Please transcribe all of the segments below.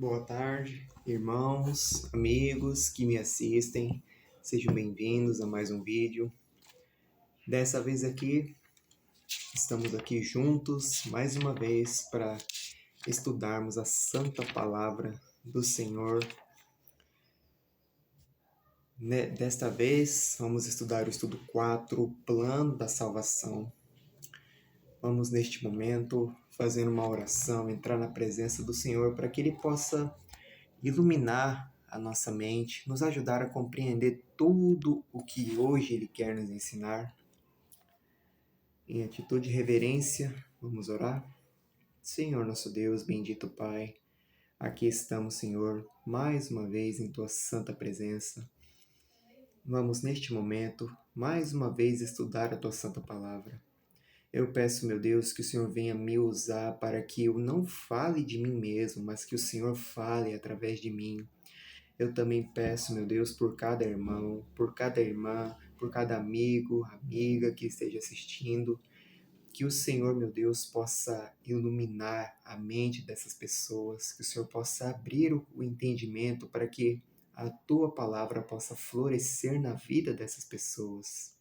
Boa tarde, irmãos, amigos que me assistem. Sejam bem-vindos a mais um vídeo. Dessa vez aqui, estamos aqui juntos mais uma vez para estudarmos a Santa Palavra do Senhor. Desta vez, vamos estudar o estudo 4, o plano da salvação. Vamos, neste momento, fazer uma oração, entrar na presença do Senhor para que Ele possa iluminar a nossa mente, nos ajudar a compreender tudo o que hoje Ele quer nos ensinar. Em atitude de reverência, vamos orar. Senhor nosso Deus, bendito Pai, aqui estamos, Senhor, mais uma vez em Tua santa presença. Vamos, neste momento, mais uma vez estudar a Tua santa palavra. Eu peço, meu Deus, que o Senhor venha me usar para que eu não fale de mim mesmo, mas que o Senhor fale através de mim. Eu também peço, meu Deus, por cada irmão, por cada irmã, por cada amigo, amiga que esteja assistindo, que o Senhor, meu Deus, possa iluminar a mente dessas pessoas, que o Senhor possa abrir o entendimento para que a Tua palavra possa florescer na vida dessas pessoas.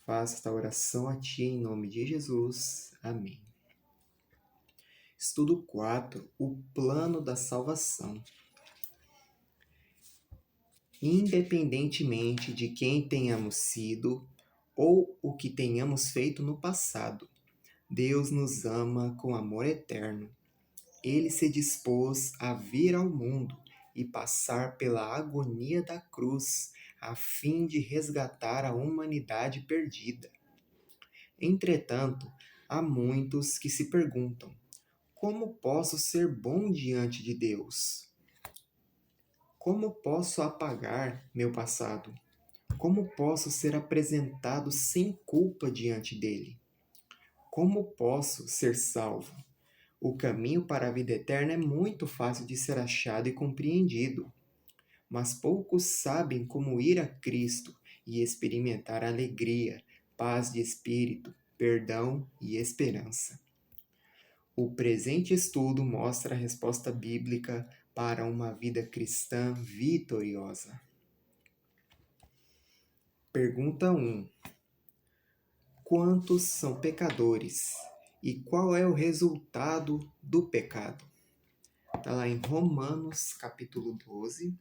Faça esta oração a Ti em nome de Jesus. Amém. Estudo 4. O plano da salvação. Independentemente de quem tenhamos sido ou o que tenhamos feito no passado, Deus nos ama com amor eterno. Ele se dispôs a vir ao mundo e passar pela agonia da cruz, a fim de resgatar a humanidade perdida. Entretanto, há muitos que se perguntam: como posso ser bom diante de Deus? Como posso apagar meu passado? Como posso ser apresentado sem culpa diante dele? Como posso ser salvo? O caminho para a vida eterna é muito fácil de ser achado e compreendido, mas poucos sabem como ir a Cristo e experimentar alegria, paz de espírito, perdão e esperança. O presente estudo mostra a resposta bíblica para uma vida cristã vitoriosa. Pergunta 1. Quantos são pecadores? E qual é o resultado do pecado? Está lá em Romanos, capítulo 12.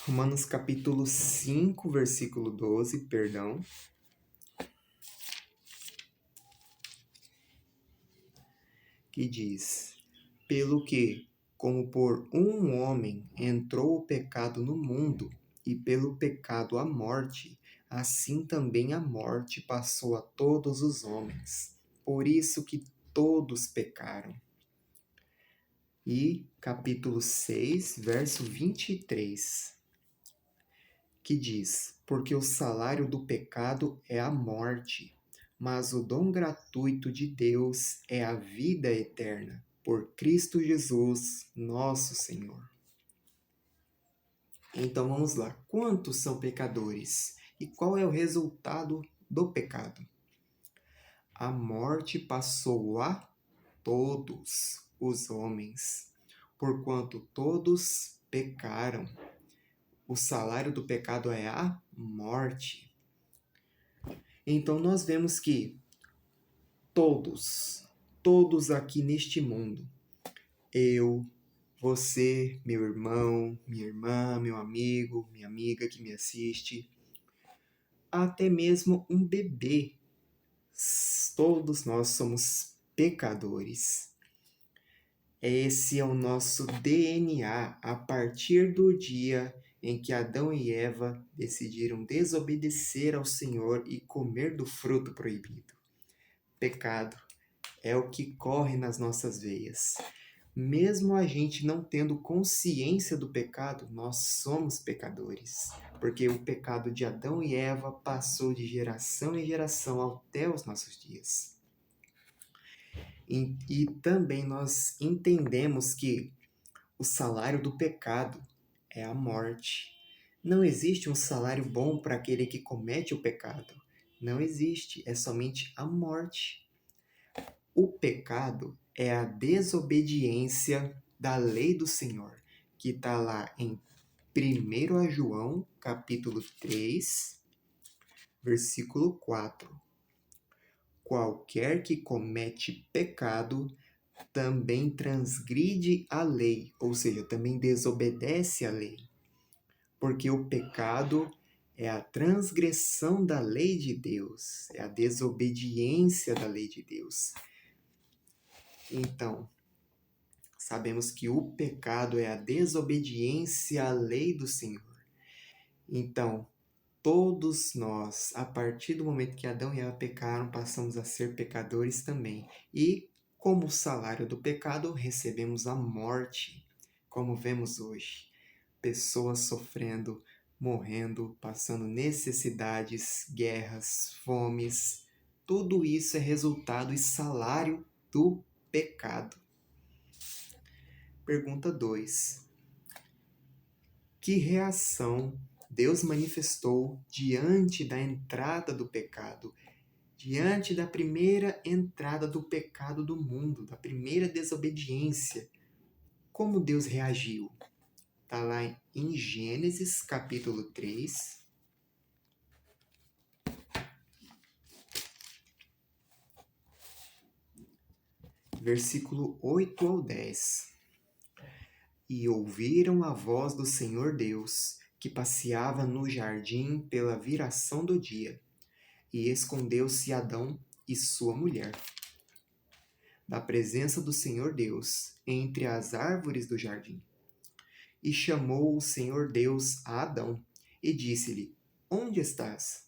Romanos, capítulo 5, versículo 12, perdão. Que diz: pelo que, como por um homem entrou o pecado no mundo, e pelo pecado a morte, assim também a morte passou a todos os homens. Por isso que todos pecaram. E capítulo 6, verso 23, que diz: porque o salário do pecado é a morte, mas o dom gratuito de Deus é a vida eterna, por Cristo Jesus, nosso Senhor. Então vamos lá. Quantos são pecadores? E qual é o resultado do pecado? A morte passou a todos os homens, porquanto todos pecaram. O salário do pecado é a morte. Então nós vemos que todos aqui neste mundo, eu, você, meu irmão, minha irmã, meu amigo, minha amiga que me assiste, até mesmo um bebê, todos nós somos pecadores. Esse é o nosso DNA a partir do dia em que Adão e Eva decidiram desobedecer ao Senhor e comer do fruto proibido. Pecado é o que corre nas nossas veias. Mesmo a gente não tendo consciência do pecado, nós somos pecadores, porque o pecado de Adão e Eva passou de geração em geração até os nossos dias. E também nós entendemos que o salário do pecado é a morte. Não existe um salário bom para aquele que comete o pecado. Não existe, é somente a morte. O pecado é a desobediência da lei do Senhor, que está lá em 1 João, capítulo 3, versículo 4. Qualquer que comete pecado também transgride a lei, ou seja, também desobedece à lei. Porque o pecado é a transgressão da lei de Deus, é a desobediência da lei de Deus. Então, sabemos que o pecado é a desobediência à lei do Senhor. Então, todos nós, a partir do momento que Adão e Eva pecaram, passamos a ser pecadores também. E, como salário do pecado, recebemos a morte, como vemos hoje. Pessoas sofrendo, morrendo, passando necessidades, guerras, fomes. Tudo isso é resultado e salário do pecado. Pergunta 2. Que reação Deus manifestou diante da entrada do pecado, diante da primeira entrada do pecado do mundo, da primeira desobediência? Como Deus reagiu? Está lá em Gênesis, capítulo 3, versículo 8 ao 10. E ouviram a voz do Senhor Deus, que passeava no jardim pela viração do dia. E escondeu-se Adão e sua mulher da presença do Senhor Deus entre as árvores do jardim. E chamou o Senhor Deus a Adão e disse-lhe: Onde estás?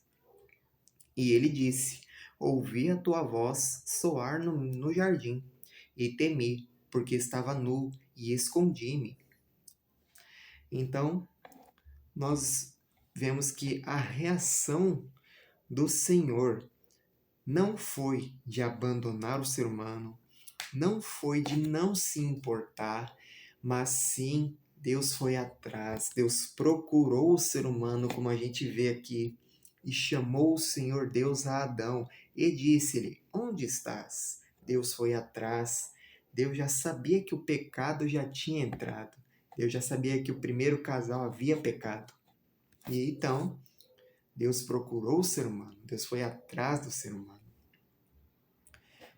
E ele disse: Ouvi a tua voz soar no jardim, e temi, porque estava nu e escondi-me. Então, nós vemos que a reação do Senhor não foi de abandonar o ser humano, não foi de não se importar, mas sim Deus foi atrás, Deus procurou o ser humano, como a gente vê aqui, e chamou o Senhor Deus a Adão e disse-lhe: Onde estás? Deus foi atrás, Deus já sabia que o pecado já tinha entrado, Deus já sabia que o primeiro casal havia pecado. E então, Deus procurou o ser humano, Deus foi atrás do ser humano.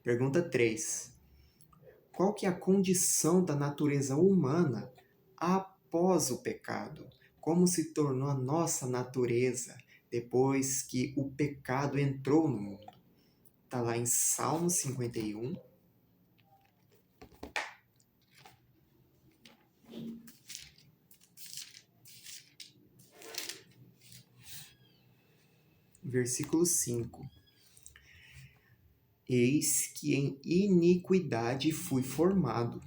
Pergunta 3. Qual que é a condição da natureza humana após o pecado? Como se tornou a nossa natureza depois que o pecado entrou no mundo? Está lá em Salmo 51, versículo 5. Eis que em iniquidade fui formado,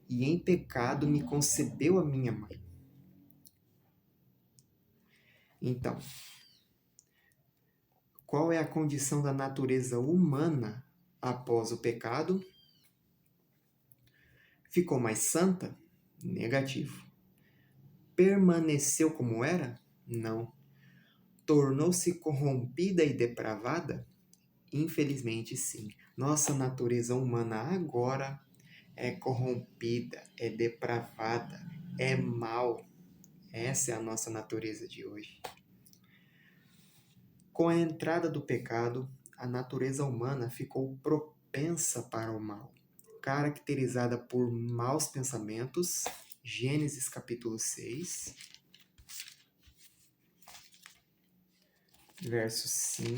e em pecado me concebeu a minha mãe. Então, qual é a condição da natureza humana após o pecado? Ficou mais santa? Negativo. Permaneceu como era? Não. Tornou-se corrompida e depravada? Infelizmente, sim. Nossa natureza humana agora é corrompida, é depravada, é mal. Essa é a nossa natureza de hoje. Com a entrada do pecado, a natureza humana ficou propensa para o mal, caracterizada por maus pensamentos, Gênesis capítulo 6, verso 5.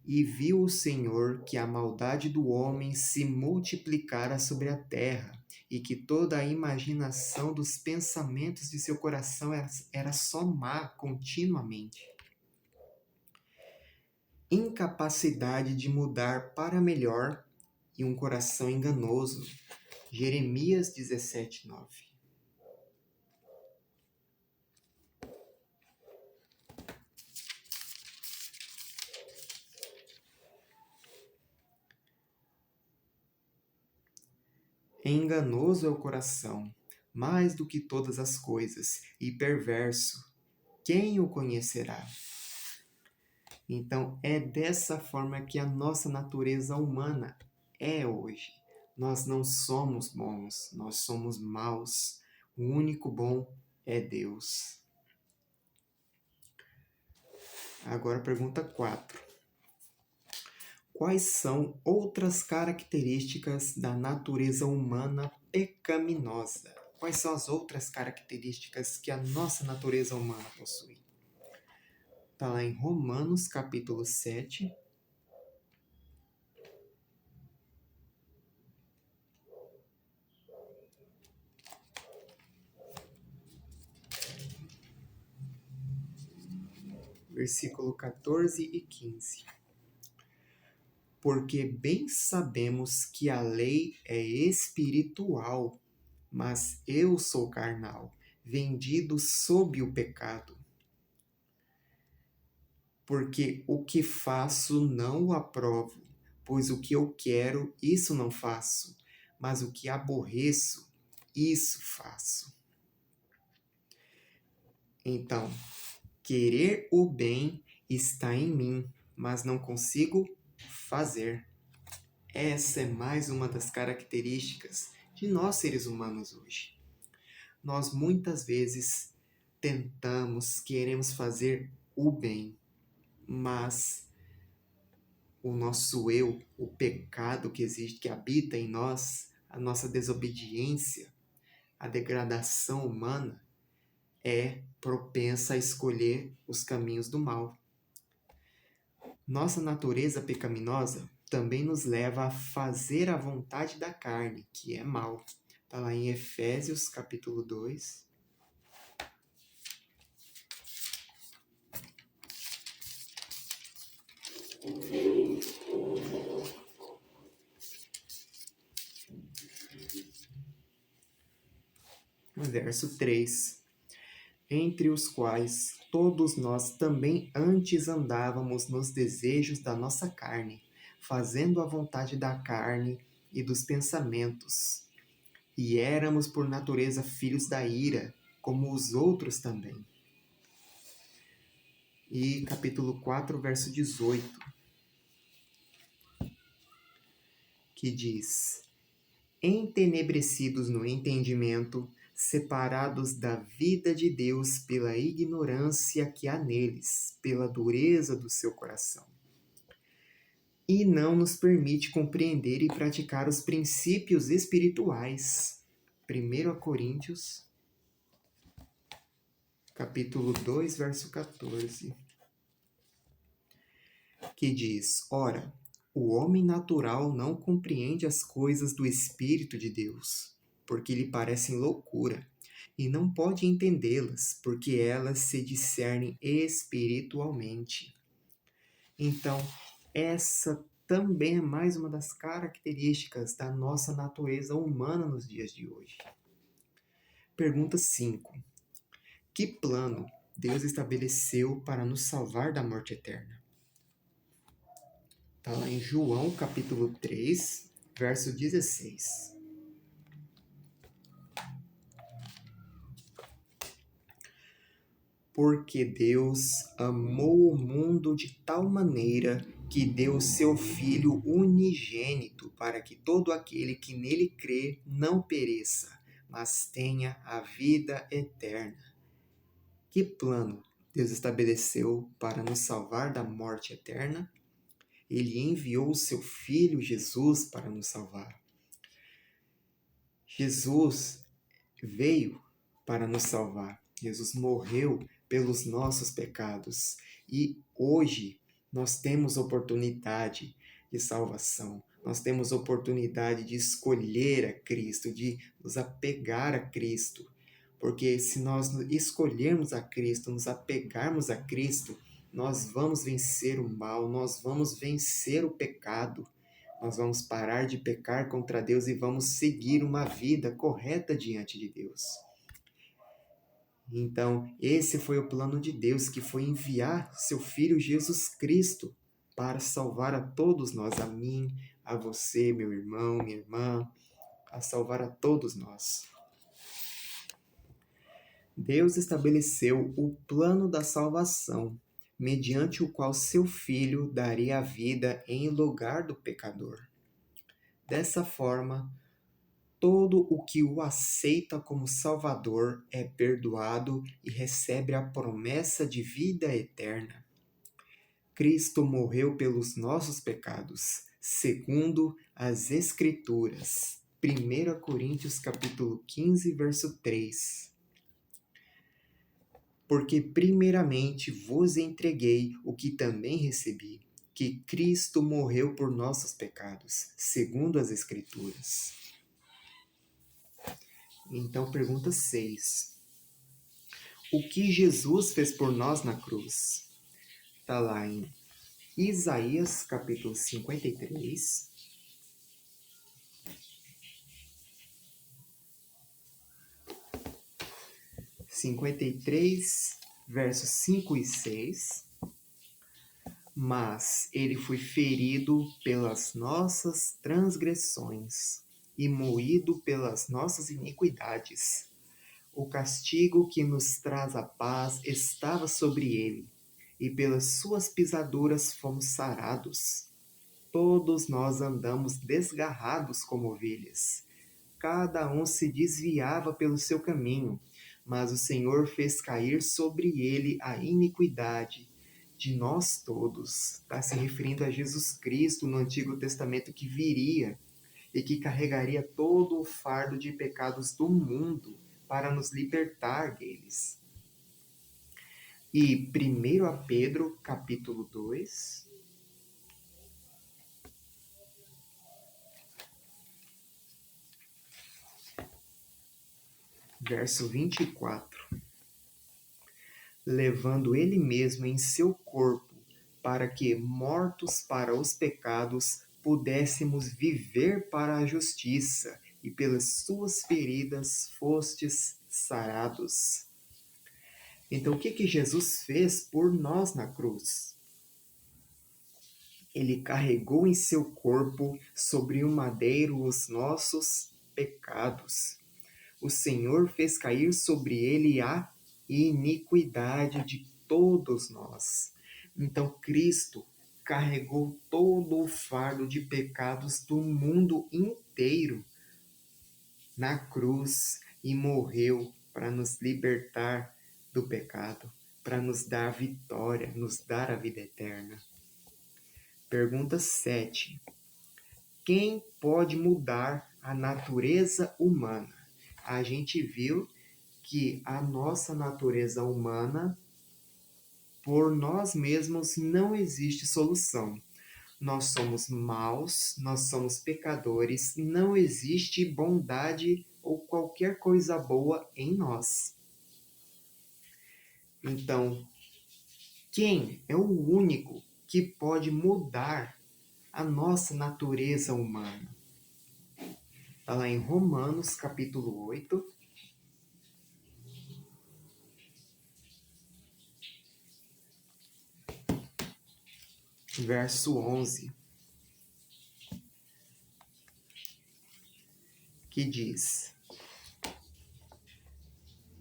E viu o Senhor que a maldade do homem se multiplicara sobre a terra, e que toda a imaginação dos pensamentos de seu coração era só má continuamente. Incapacidade de mudar para melhor e um coração enganoso. Jeremias 17, 9. Enganoso é o coração, mais do que todas as coisas, e perverso. Quem o conhecerá? Então, é dessa forma que a nossa natureza humana é hoje. Nós não somos bons, nós somos maus. O único bom é Deus. Agora, pergunta 4. Quais são outras características da natureza humana pecaminosa? Quais são as outras características que a nossa natureza humana possui? Está lá em Romanos, capítulo 7. Versículo 14 e 15. Porque bem sabemos que a lei é espiritual, mas eu sou carnal, vendido sob o pecado. Porque o que faço não o aprovo, pois o que eu quero, isso não faço, mas o que aborreço, isso faço. Então, querer o bem está em mim, mas não consigo fazer. Essa é mais uma das características de nós seres humanos hoje. Nós muitas vezes tentamos, queremos fazer o bem, mas o nosso eu, o pecado que existe, que habita em nós, a nossa desobediência, a degradação humana, é propensa a escolher os caminhos do mal. Nossa natureza pecaminosa também nos leva a fazer a vontade da carne, que é mal. Está lá em Efésios, capítulo 2. Verso 3. Entre os quais todos nós também antes andávamos nos desejos da nossa carne, fazendo a vontade da carne e dos pensamentos. E éramos por natureza filhos da ira, como os outros também. E capítulo 4, verso 18, que diz: entenebrecidos no entendimento, separados da vida de Deus pela ignorância que há neles, pela dureza do seu coração. E não nos permite compreender e praticar os princípios espirituais. 1 Coríntios, capítulo 2, verso 14, que diz: ora, o homem natural não compreende as coisas do Espírito de Deus, porque lhe parecem loucura, e não pode entendê-las, porque elas se discernem espiritualmente. Então, essa também é mais uma das características da nossa natureza humana nos dias de hoje. Pergunta 5. Que plano Deus estabeleceu para nos salvar da morte eterna? Está lá em João, capítulo 3, verso 16. Porque Deus amou o mundo de tal maneira que deu seu Filho unigênito para que todo aquele que nele crê não pereça, mas tenha a vida eterna. Que plano Deus estabeleceu para nos salvar da morte eterna? Ele enviou o seu Filho Jesus para nos salvar. Jesus veio para nos salvar. Jesus morreu pelos nossos pecados. E hoje nós temos oportunidade de salvação. Nós temos oportunidade de escolher a Cristo, de nos apegar a Cristo. Porque se nós escolhermos a Cristo, nos apegarmos a Cristo, nós vamos vencer o mal, nós vamos vencer o pecado. Nós vamos parar de pecar contra Deus e vamos seguir uma vida correta diante de Deus. Então, esse foi o plano de Deus, que foi enviar seu Filho Jesus Cristo para salvar a todos nós, a mim, a você, meu irmão, minha irmã, a salvar a todos nós. Deus estabeleceu o plano da salvação, mediante o qual seu Filho daria a vida em lugar do pecador. Dessa forma, todo o que o aceita como Salvador é perdoado e recebe a promessa de vida eterna. Cristo morreu pelos nossos pecados, segundo as Escrituras. 1 Coríntios capítulo 15, verso 3. Porque primeiramente vos entreguei o que também recebi, que Cristo morreu por nossos pecados, segundo as Escrituras. Então, pergunta 6. O que Jesus fez por nós na cruz? Está lá em Isaías, capítulo 53. Versos 5 e 6. Mas ele foi ferido pelas nossas transgressões e moído pelas nossas iniquidades. O castigo que nos traz a paz estava sobre ele, e pelas suas pisaduras fomos sarados. Todos nós andamos desgarrados como ovelhas. Cada um se desviava pelo seu caminho, mas o Senhor fez cair sobre ele a iniquidade de nós todos. Está se referindo a Jesus Cristo no Antigo Testamento que viria e que carregaria todo o fardo de pecados do mundo para nos libertar deles. E 1 Pedro, capítulo 2, verso 24. Levando ele mesmo em seu corpo, para que, mortos para os pecados, pudéssemos viver para a justiça, e pelas suas feridas fostes sarados. Então, o que Jesus fez por nós na cruz? Ele carregou em seu corpo sobre o madeiro os nossos pecados. O Senhor fez cair sobre ele a iniquidade de todos nós. Então, Cristo carregou todo o fardo de pecados do mundo inteiro na cruz e morreu para nos libertar do pecado, para nos dar vitória, nos dar a vida eterna. Pergunta 7. Quem pode mudar a natureza humana? A gente viu que a nossa natureza humana, por nós mesmos, não existe solução. Nós somos maus, nós somos pecadores, não existe bondade ou qualquer coisa boa em nós. Então, quem é o único que pode mudar a nossa natureza humana? Está lá em Romanos, capítulo 8, verso 11, que diz: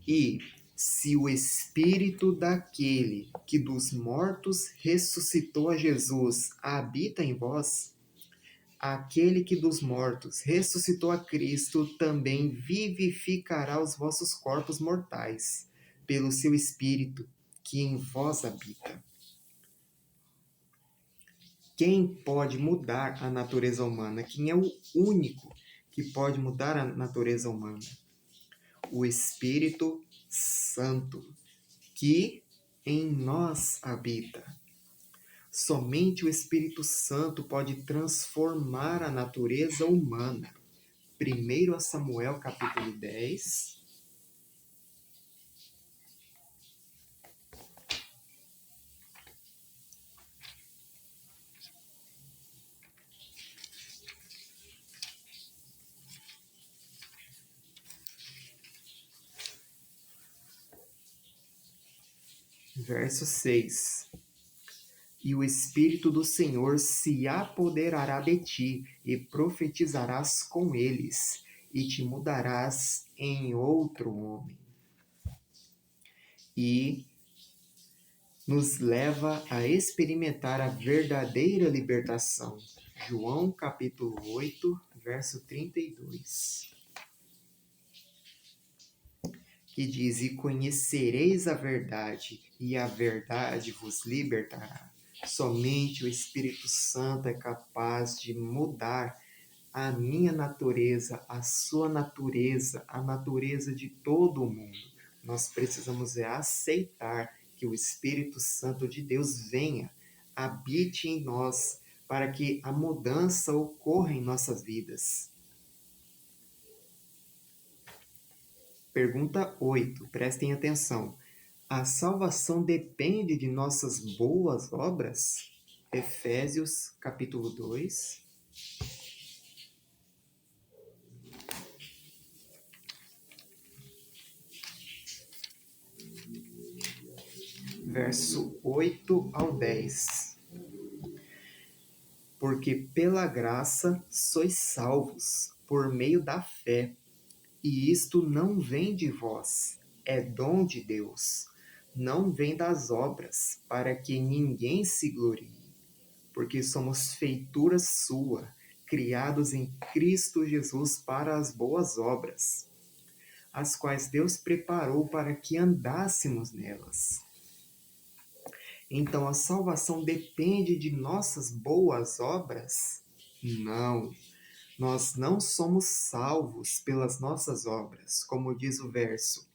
E se o Espírito daquele que dos mortos ressuscitou a Jesus habita em vós, aquele que dos mortos ressuscitou a Cristo também vivificará os vossos corpos mortais, pelo seu Espírito que em vós habita. Quem pode mudar a natureza humana? Quem é o único que pode mudar a natureza humana? O Espírito Santo, que em nós habita. Somente o Espírito Santo pode transformar a natureza humana. 1 Samuel, capítulo 10. Verso 6. E o Espírito do Senhor se apoderará de ti, e profetizarás com eles, e te mudarás em outro homem. e nos leva a experimentar a verdadeira libertação. João capítulo 8, verso 32. Que diz: E conhecereis a verdade, e a verdade vos libertará. Somente o Espírito Santo é capaz de mudar a minha natureza, a sua natureza, a natureza de todo o mundo. Nós precisamos aceitar que o Espírito Santo de Deus venha, habite em nós, para que a mudança ocorra em nossas vidas. Pergunta 8, prestem atenção. A salvação depende de nossas boas obras? Efésios capítulo 2, verso 8 ao 10. Porque pela graça sois salvos, por meio da fé. E isto não vem de vós, é dom de Deus. Não vem das obras, para que ninguém se glorie. Porque somos feitura sua, criados em Cristo Jesus para as boas obras, as quais Deus preparou para que andássemos nelas. Então a salvação depende de nossas boas obras? Não. Nós não somos salvos pelas nossas obras, como diz o verso,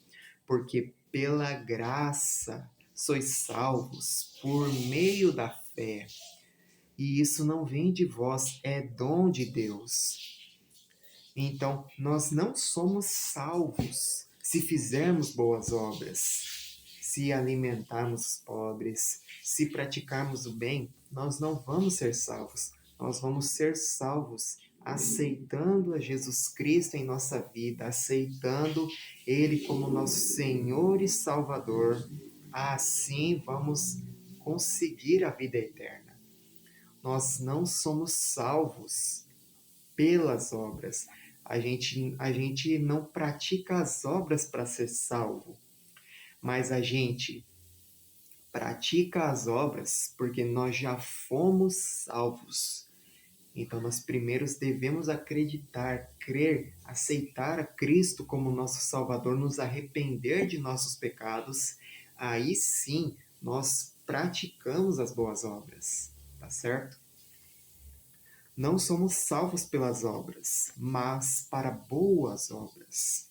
porque pela graça sois salvos por meio da fé. E isso não vem de vós, é dom de Deus. Então, nós não somos salvos se fizermos boas obras, se alimentarmos os pobres, se praticarmos o bem, nós não vamos ser salvos. Nós vamos ser salvos aceitando a Jesus Cristo em nossa vida, aceitando Ele como nosso Senhor e Salvador. Assim vamos conseguir a vida eterna. Nós não somos salvos pelas obras. A gente não pratica as obras para ser salvo, mas a gente pratica as obras porque nós já fomos salvos. Então, nós primeiros devemos acreditar, crer, aceitar a Cristo como nosso Salvador, nos arrepender de nossos pecados. Aí sim, nós praticamos as boas obras, tá certo? Não somos salvos pelas obras, mas para boas obras.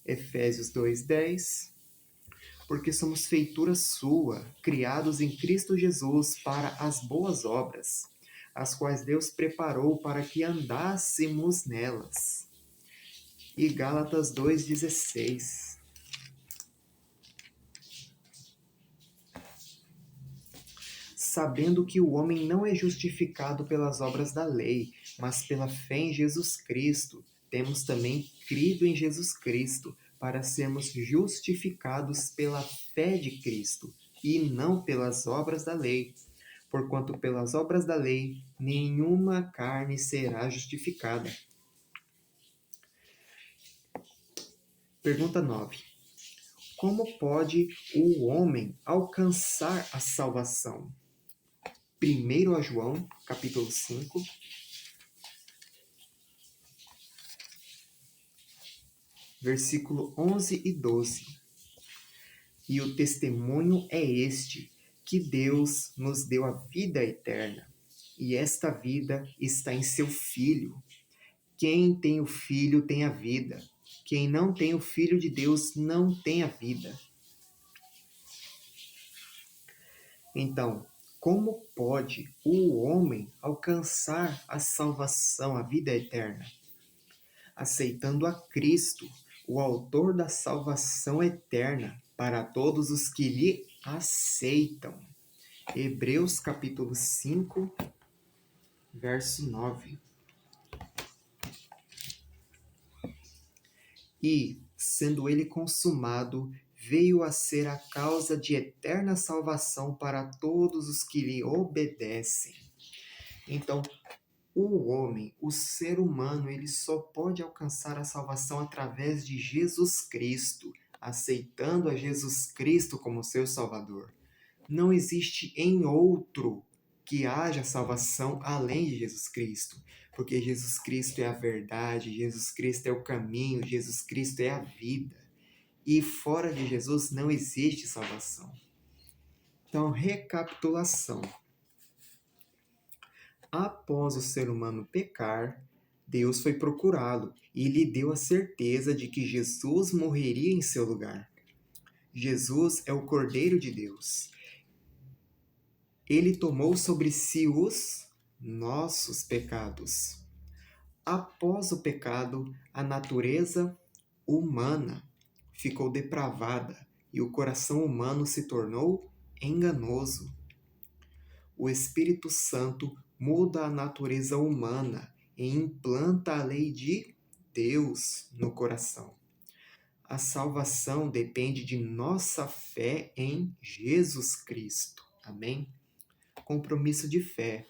Efésios 2:10. Porque somos feitura sua, criados em Cristo Jesus para as boas obras, as quais Deus preparou para que andássemos nelas. E Gálatas 2:16. Sabendo que o homem não é justificado pelas obras da lei, mas pela fé em Jesus Cristo, temos também crido em Jesus Cristo, para sermos justificados pela fé de Cristo, e não pelas obras da lei. Porquanto pelas obras da lei, nenhuma carne será justificada. Pergunta 9. Como pode o homem alcançar a salvação? 1 João, capítulo 5, versículo 11 e 12. E o testemunho é este, que Deus nos deu a vida eterna, e esta vida está em seu Filho. Quem tem o Filho tem a vida. Quem não tem o Filho de Deus não tem a vida. Então, como pode o homem alcançar a salvação, a vida eterna? Aceitando a Cristo, o autor da salvação eterna, para todos os que lhe aceitam. Hebreus capítulo 5, verso 9. E, sendo ele consumado, veio a ser a causa de eterna salvação para todos os que lhe obedecem. Então, o homem, o ser humano, ele só pode alcançar a salvação através de Jesus Cristo. aceitando a Jesus Cristo como seu Salvador. Não existe em outro que haja salvação além de Jesus Cristo, porque Jesus Cristo é a verdade, Jesus Cristo é o caminho, Jesus Cristo é a vida. E fora de Jesus não existe salvação. Então, recapitulação. Após o ser humano pecar, Deus foi procurá-lo e lhe deu a certeza de que Jesus morreria em seu lugar. Jesus é o Cordeiro de Deus. Ele tomou sobre si os nossos pecados. Após o pecado, a natureza humana ficou depravada e o coração humano se tornou enganoso. O Espírito Santo muda a natureza humana e implanta a lei de Deus no coração. A salvação depende de nossa fé em Jesus Cristo. Amém? Compromisso de fé.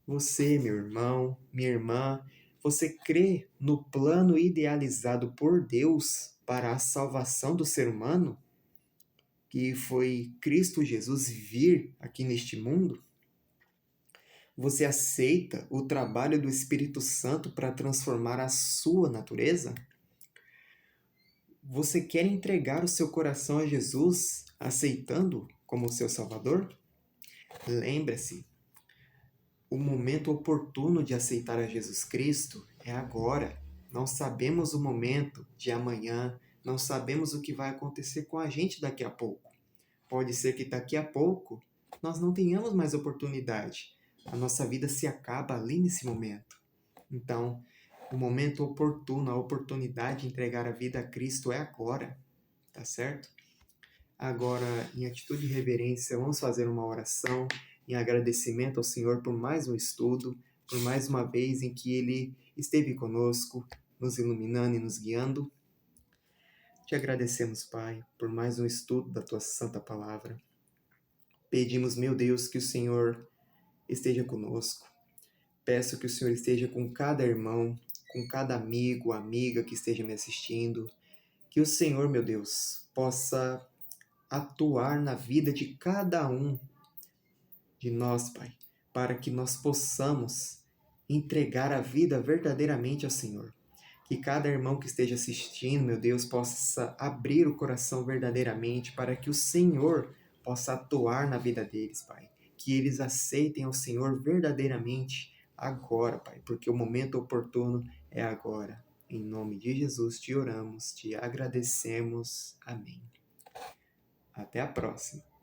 Você, meu irmão, minha irmã, você crê no plano idealizado por Deus para a salvação do ser humano? Que foi Cristo Jesus vir aqui neste mundo? Você aceita o trabalho do Espírito Santo para transformar a sua natureza? Você quer entregar o seu coração a Jesus, aceitando como seu Salvador? Lembre-se, o momento oportuno de aceitar a Jesus Cristo é agora. Não sabemos o momento de amanhã, não sabemos o que vai acontecer com a gente daqui a pouco. Pode ser que daqui a pouco nós não tenhamos mais oportunidade. A nossa vida se acaba ali nesse momento. Então, o momento oportuno, a oportunidade de entregar a vida a Cristo é agora, tá certo? Agora, em atitude de reverência, vamos fazer uma oração em agradecimento ao Senhor por mais um estudo, por mais uma vez em que Ele esteve conosco, nos iluminando e nos guiando. Te agradecemos, Pai, por mais um estudo da Tua Santa Palavra. Pedimos, meu Deus, que o Senhor esteja conosco. Peço que o Senhor esteja com cada irmão, com cada amigo, amiga que esteja me assistindo. Que o Senhor, meu Deus, possa atuar na vida de cada um de nós, Pai, para que nós possamos entregar a vida verdadeiramente ao Senhor. Que cada irmão que esteja assistindo, meu Deus, possa abrir o coração verdadeiramente para que o Senhor possa atuar na vida deles, Pai. Que eles aceitem ao Senhor verdadeiramente agora, Pai, porque o momento oportuno é agora. Em nome de Jesus te oramos, te agradecemos. Amém. Até a próxima.